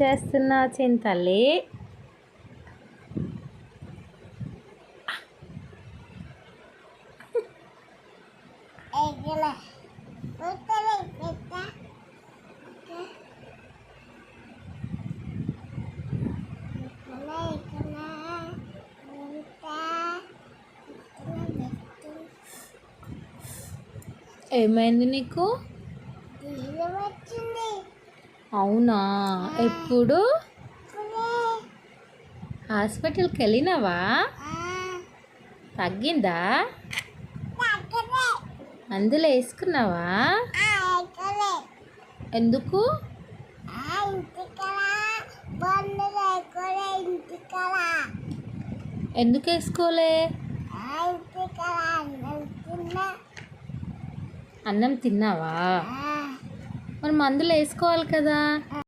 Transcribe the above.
చేస్తున్నావు చింతల్లి? ఏమైంది నీకు? అవునా? ఎప్పుడు హాస్పిటల్కి వెళ్ళినావా? తగ్గిందా? మందులు వేసుకున్నావా? ఎందుకు? ఎందుకు వేసుకోలే? అన్నం తిన్నావా? మరి మందులు వేసుకోవాలి కదా.